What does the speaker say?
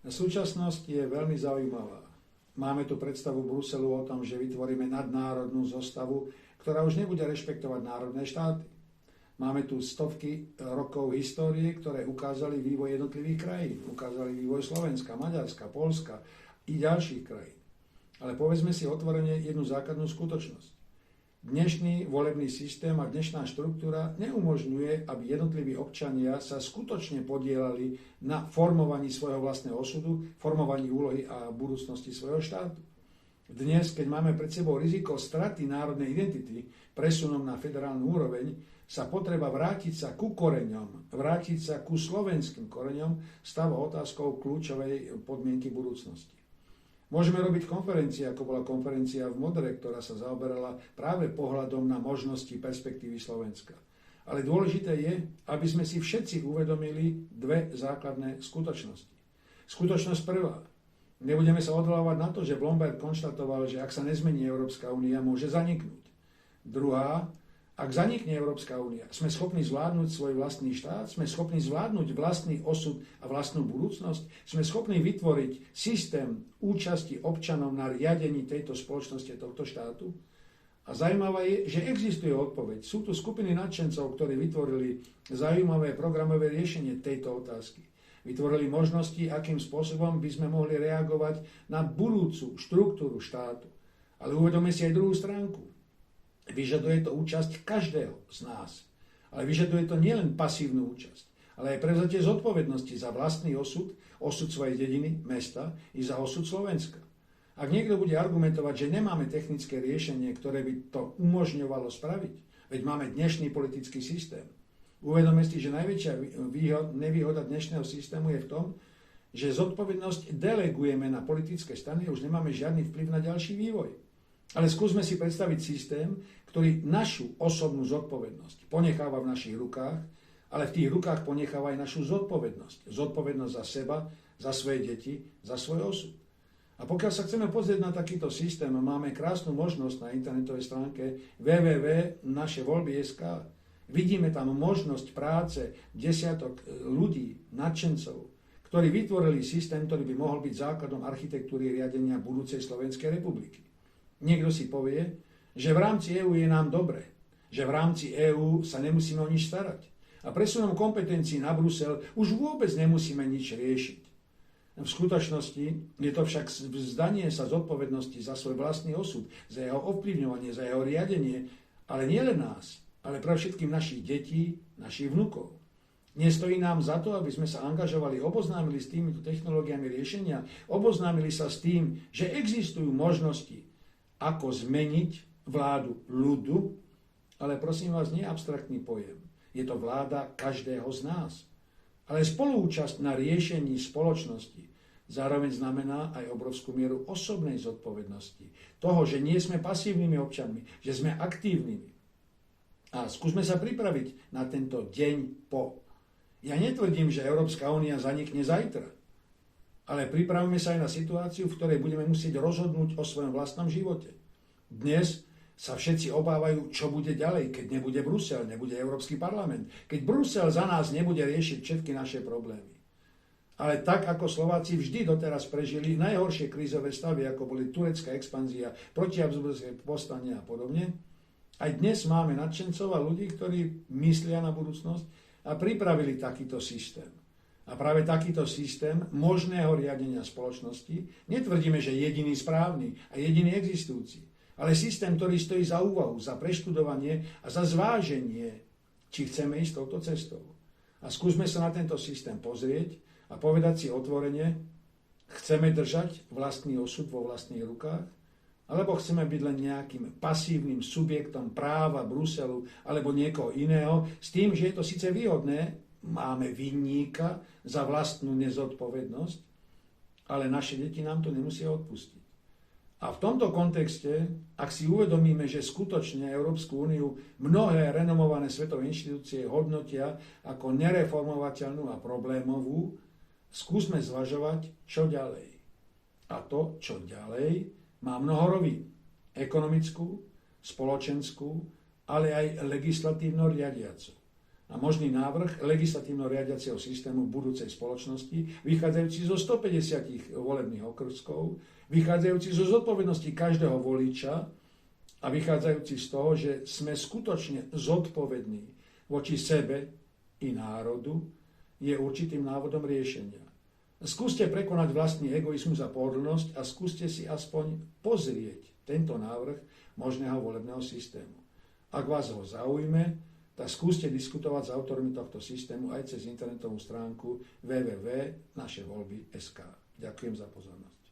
Súčasnosť je veľmi zaujímavá. Máme tu predstavu Bruselu o tom, že vytvoríme nadnárodnú zostavu, ktorá už nebude rešpektovať národné štáty. Máme tu stovky rokov histórie, ktoré ukázali vývoj jednotlivých krajín. Ukázali vývoj Slovenska, Maďarska, Poľska i ďalších krajín. Ale povedzme si otvorene jednu základnú skutočnosť. Dnešný volebný systém a dnešná štruktúra neumožňuje, aby jednotliví občania sa skutočne podielali na formovaní svojho vlastného osudu, formovaní úlohy a budúcnosti svojho štátu. Dnes, keď máme pred sebou riziko straty národnej identity presunom na federálnu úroveň, sa potreba vrátiť sa ku koreňom, vrátiť sa ku slovenským koreňom stáva otázkou kľúčovej podmienky budúcnosti. Môžeme robiť konferencie, ako bola konferencia v Modre, ktorá sa zaoberala práve pohľadom na možnosti perspektívy Slovenska. Ale dôležité je, aby sme si všetci uvedomili dve základné skutočnosti. Skutočnosť prvá. Nebudeme sa odvolávať na to, že Blomberg konštatoval, že ak sa nezmení Európska únia, môže zaniknúť. Druhá, ak zanikne Európska únia, sme schopní zvládnuť svoj vlastný štát, sme schopní zvládnuť vlastný osud a vlastnú budúcnosť, sme schopní vytvoriť systém účasti občanov na riadení tejto spoločnosti, tohto štátu. A zaujímavé je, že existuje odpoveď. Sú tu skupiny nadšencov, ktorí vytvorili zaujímavé programové riešenie tejto otázky. Vytvorili možnosti, akým spôsobom by sme mohli reagovať na budúcu štruktúru štátu. Ale uvedome si aj druhú stránku. Vyžaduje to účasť každého z nás. Ale vyžaduje to nielen pasívnu účasť, ale aj prevzatie zodpovednosti za vlastný osud, osud svojej dediny, mesta i za osud Slovenska. Ak niekto bude argumentovať, že nemáme technické riešenie, ktoré by to umožňovalo spraviť, veď máme dnešný politický systém. Uvedome si, že najväčšia nevýhoda dnešného systému je v tom, že zodpovednosť delegujeme na politické strany a už nemáme žiadny vplyv na ďalší vývoj. Ale skúsme si predstaviť systém, ktorý našu osobnú zodpovednosť ponecháva v našich rukách, ale v tých rukách ponecháva aj našu zodpovednosť. Zodpovednosť za seba, za svoje deti, za svoj osud. A pokiaľ sa chceme pozrieť na takýto systém, máme krásnu možnosť na internetovej stránke www.naševoľby.sk. Vidíme tam možnosť práce desiatok ľudí, nadšencov, ktorí vytvorili systém, ktorý by mohol byť základom architektúry riadenia budúcej Slovenskej republiky. Niekto si povie, že v rámci EÚ je nám dobre, že v rámci EÚ sa nemusíme o nič starať. A presunom kompetencií na Brusel už vôbec nemusíme nič riešiť. V skutočnosti je to však vzdanie sa zodpovednosti za svoj vlastný osud, za jeho ovplyvňovanie, za jeho riadenie, ale nielen nás, ale pre všetkým našich detí, našich vnukov. Nestojí nám za to, aby sme sa angažovali, oboznámili s týmito technológiami riešenia, oboznámili sa s tým, že existujú možnosti, ako zmeniť vládu ľudu, ale prosím vás, nie abstraktný pojem. Je to vláda každého z nás. Ale spoluúčasť na riešení spoločnosti zároveň znamená aj obrovskú mieru osobnej zodpovednosti. Toho, že nie sme pasívnymi občanmi, že sme aktívnymi. A skúsme sa pripraviť na tento deň po. Ja netvrdím, že Európska únia zanikne zajtra. Ale pripravme sa aj na situáciu, v ktorej budeme musieť rozhodnúť o svojom vlastnom živote. Dnes sa všetci obávajú, čo bude ďalej, keď nebude Brusel, nebude Európsky parlament, keď Brusel za nás nebude riešiť všetky naše problémy. Ale tak, ako Slováci vždy doteraz prežili najhoršie krízové stavy, ako boli turecká expanzia, protihabsburské povstania a podobne, aj dnes máme nadšencov a ľudí, ktorí myslia na budúcnosť a pripravili takýto systém. A práve takýto systém možného riadenia spoločnosti, netvrdíme, že jediný správny a jediný existujúci, ale systém, ktorý stojí za úvahu, za preštudovanie a za zváženie, či chceme ísť touto cestou. A skúsme sa na tento systém pozrieť a povedať si otvorene, chceme držať vlastný osud vo vlastných rukách, alebo chceme byť len nejakým pasívnym subjektom práva Bruselu alebo niekoho iného, s tým, že je to síce výhodné, máme vinníka za vlastnú nezodpovednosť, ale naše deti nám to nemusia odpustiť. A v tomto kontexte, ak si uvedomíme, že skutočne Európsku úniu mnohé renomované svetové inštitúcie hodnotia ako nereformovateľnú a problémovú, skúsme zvažovať, čo ďalej. A to, čo ďalej, má mnoho rovín. Ekonomickú, spoločenskú, ale aj legislatívno riadiacu. A a možný návrh legislatívno-riadiaceho systému budúcej spoločnosti, vychádzajúci zo 150 volebných okrskov, vychádzajúci zo zodpovednosti každého voliča a vychádzajúci z toho, že sme skutočne zodpovední voči sebe i národu, je určitým návodom riešenia. Skúste prekonať vlastný egoizmus a pohodlnosť a skúste si aspoň pozrieť tento návrh možného volebného systému. Ak vás ho zaujme, tak skúste diskutovať s autormi tohto systému aj cez internetovú stránku www.naševoľby.sk. Ďakujem za pozornosť.